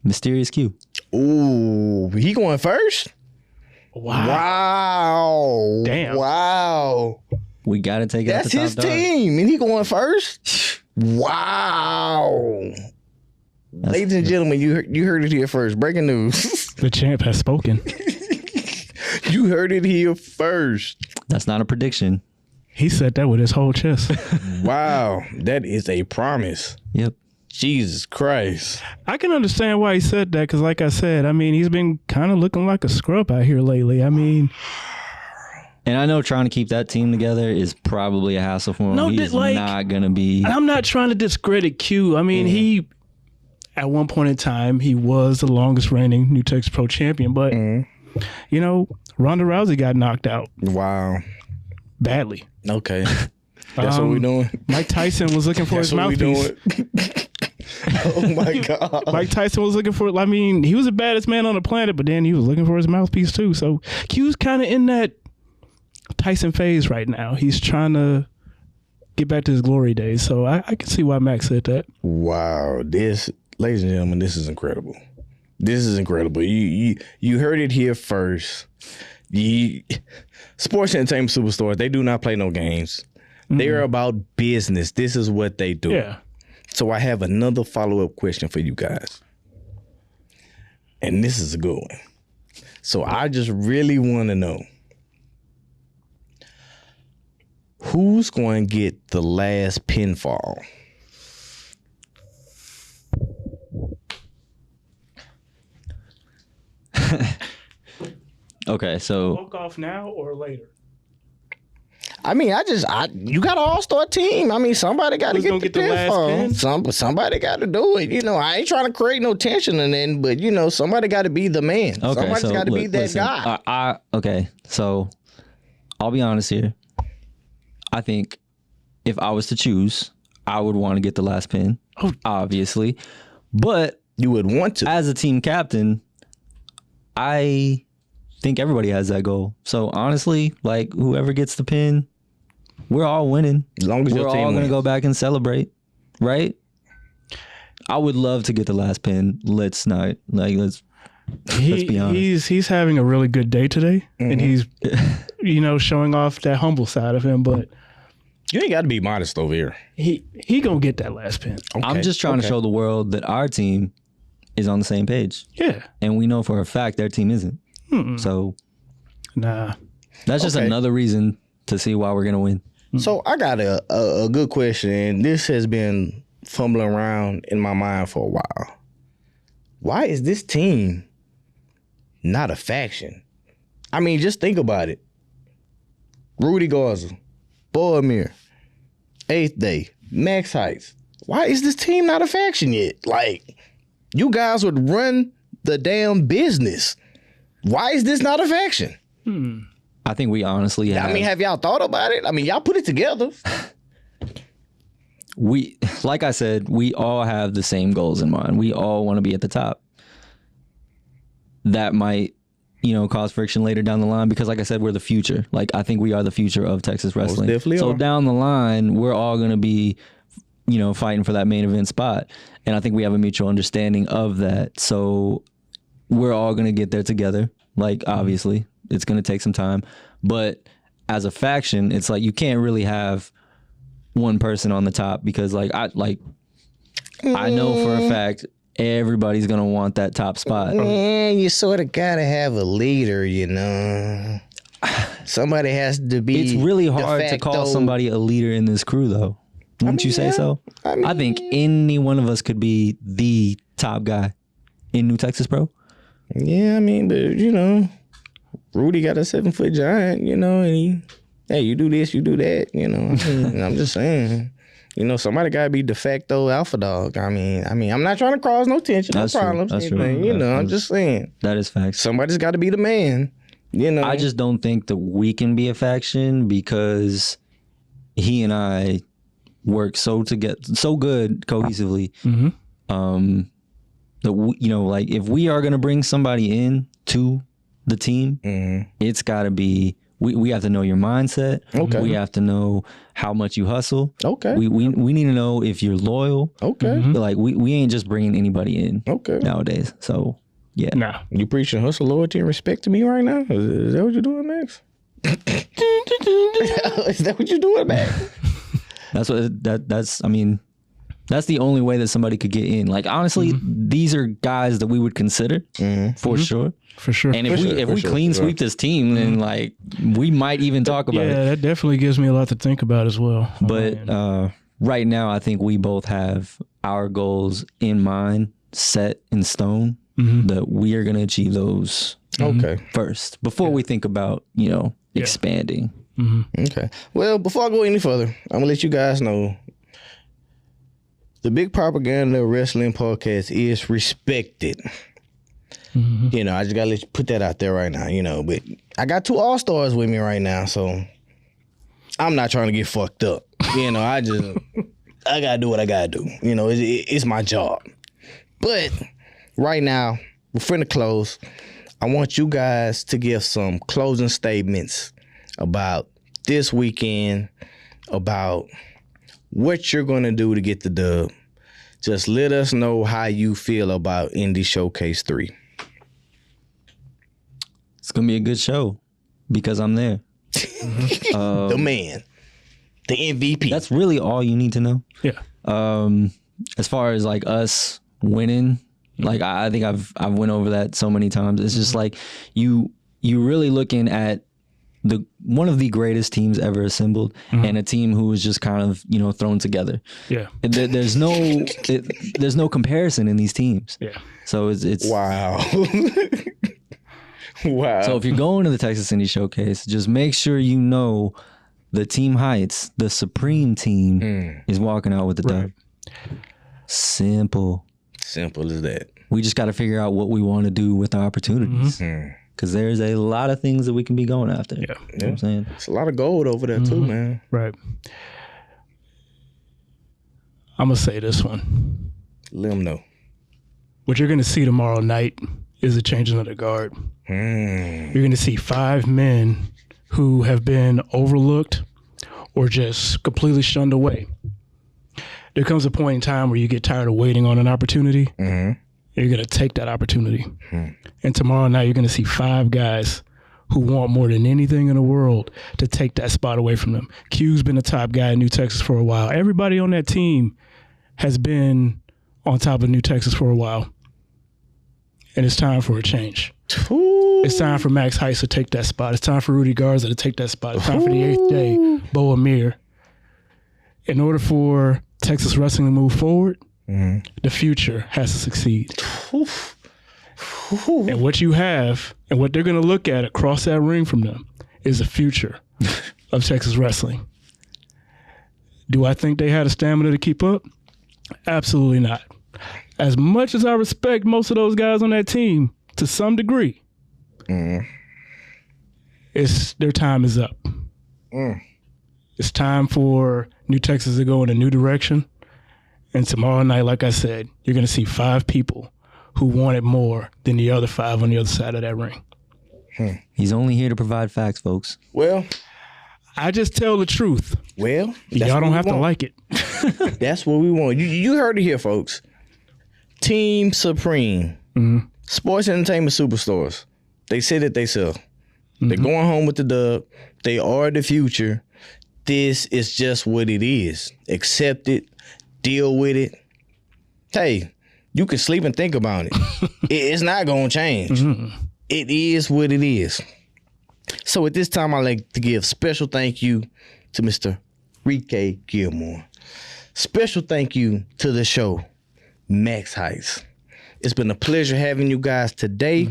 Mysterious Q. Ooh, he going first? Wow. Damn. Wow. We got to take it. That's his team, and he going first? Wow. Ladies and gentlemen, you heard it here first. Breaking news. The champ has spoken. You heard it here first. That's not a prediction. He said that with his whole chest. Wow. That is a promise. Yep. Jesus Christ. I can understand why he said that because, like I said, I mean, he's been kind of looking like a scrub out here lately. I mean... And I know trying to keep that team together is probably a hassle for him. He's not going to be... I'm not trying to discredit Q. I mean, he... At one point in time, he was the longest reigning New Texas Pro champion, but, Ronda Rousey got knocked out. Wow. Badly. Okay. That's what we doing? Mike Tyson was looking for his mouthpiece. Oh, my God. Mike Tyson was looking for, he was the baddest man on the planet, but then he was looking for his mouthpiece, too. So Q's kind of in that Tyson phase right now. He's trying to get back to his glory days. So I can see why Max said that. Wow. Ladies and gentlemen, this is incredible. This is incredible. You heard it here first. Sports entertainment superstores, they do not play no games. Mm-hmm. They are about business. This is what they do. Yeah. So I have another follow-up question for you guys. And this is a good one. So I just really want to know, who's going to get the last pinfall? Okay, so Walk off now or later? I mean, you got an all-star team. I mean, somebody got to get the pinfall. Somebody got to do it. I ain't trying to create no tension and then, but somebody got to be the man. Okay, Somebody's got to be that guy. Okay, so I'll be honest here. I think if I was to choose, I would want to get the last pin, obviously. But you would want to. As a team captain, I think everybody has that goal. So honestly, whoever gets the pin, we're all winning. As long as we're all going to go back and celebrate, right? I would love to get the last pin. Let's be honest. He's having a really good day today, and he's showing off that humble side of him. But you ain't got to be modest over here. He gonna get that last pin. Okay. I'm just trying to show the world that our team is on the same page. Yeah, and we know for a fact their team isn't. So, that's just another reason to see why we're gonna win. So I got a good question, and this has been fumbling around in my mind for a while. why is this team not a faction? I mean, just think about it. Rudy Garza, Boamir, 8th Day, Max Heights. Why is this team not a faction yet? Like, you guys would run the damn business. Why is this not a faction? I think we honestly have. I mean, have y'all thought about it? I mean, y'all put it together. Like I said, we all have the same goals in mind. We all want to be at the top. That might, cause friction later down the line because, like I said, we're the future. Like, I think we are the future of Texas wrestling. So down the line, we're all going to be, fighting for that main event spot. And I think we have a mutual understanding of that. So we're all going to get there together. Like, obviously, it's going to take some time. But as a faction, it's like you can't really have one person on the top because, I know for a fact everybody's going to want that top spot. You sort of got to have a leader, Somebody has to be. It's really hard to call somebody a leader in this crew, though. Wouldn't you say so? I think any one of us could be the top guy in New Texas Pro. Yeah, but Rudy got a 7-foot giant, and hey, you do this, you do that, I'm just saying, somebody gotta be de facto alpha dog. I mean, I'm not trying to cause no tension, no problems, anything, I'm just saying. That is facts. Somebody's got to be the man, I just don't think that we can be a faction because he and I work so good cohesively. That if we are gonna bring somebody in to the team, it's gotta be we have to know your mindset. Okay. We have to know how much you hustle. Okay. We need to know if you're loyal. Okay. Like we ain't just bringing anybody in. Okay. Nowadays. So yeah. Nah. You preaching hustle, loyalty, and respect to me right now? Is that what you're doing, Max? Is that what you're doing, Max? That's the only way that somebody could get in. Like, honestly, these are guys that we would consider for sure. For sure. And if we clean sweep this team, then we might even talk about it. Yeah, that definitely gives me a lot to think about as well. But right now, I think we both have our goals in mind, set in stone, that we are going to achieve those first before we think about, expanding. Okay. Well, before I go any further, I'm going to let you guys know the Big Propaganda Wrestling Podcast is respected. I just got to let you put that out there right now, but I got 2 all-stars with me right now, so I'm not trying to get fucked up. I got to do what I got to do. It's my job. But right now, we're finna close. I want you guys to give some closing statements about this weekend, about what you're going to do to get the dub. Just let us know how you feel about Indie Showcase 3. It's going to be a good show because I'm there. The man. The MVP. That's really all you need to know. Yeah. As far as us winning, I think I've went over that so many times. It's just you really looking at one of the greatest teams ever assembled and a team who was just kind of, thrown together. Yeah. There's no comparison in these teams. Yeah. So it's wow. Wow. So if you're going to the Texas Indie Showcase, just make sure the Team Heights, the Supreme team, is walking out with the dub. Simple as that. We just got to figure out what we want to do with our opportunities. Because there's a lot of things that we can be going after. Yeah. You know what I'm saying? It's a lot of gold over there too, man. Right. I'm going to say this one. Let them know. What you're going to see tomorrow night is a changing of the guard. You're going to see 5 men who have been overlooked or just completely shunned away. There comes a point in time where you get tired of waiting on an opportunity. You're going to take that opportunity. And tomorrow night, you're going to see 5 guys who want more than anything in the world to take that spot away from them. Q's been the top guy in New Texas for a while. Everybody on that team has been on top of New Texas for a while. And it's time for a change. It's time for Max Heights to take that spot. It's time for Rudy Garza to take that spot. It's time for the 8th Day, Boamir. In order for Texas wrestling to move forward, The future has to succeed. And what you have and what they're going to look at across that ring from them is the future of Texas wrestling. Do I think they had a stamina to keep up? Absolutely not. As much as I respect most of those guys on that team, to some degree, their time is up. It's time for New Texas to go in a new direction. And tomorrow night, like I said, you're going to see 5 people who want it more than the other 5 on the other side of that ring. He's only here to provide facts, folks. Well, I just tell the truth. Well, y'all don't have to like it. That's what we want. You heard it here, folks. Team Supreme. Sports entertainment superstores. They said it themselves. They're going home with the dub. They are the future. This is just what it is. Accept it. Deal with it. Hey, you can sleep and think about it. It's not going to change. It is what it is. So at this time, I'd like to give special thank you to Mr. Rique Gilmore. Special thank you to the show, Max Heights. It's been a pleasure having you guys today.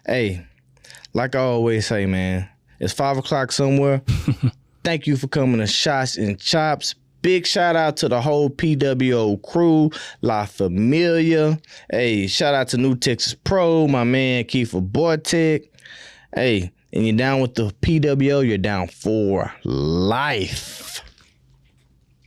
Hey, like I always say, man, it's 5 o'clock somewhere. Thank you for coming to Shots and Chops. Big shout out to the whole PWO crew, La Familia. Hey, shout out to New Texas Pro, my man Kiefer Bortek. Hey, and you're down with the PWO, you're down for life.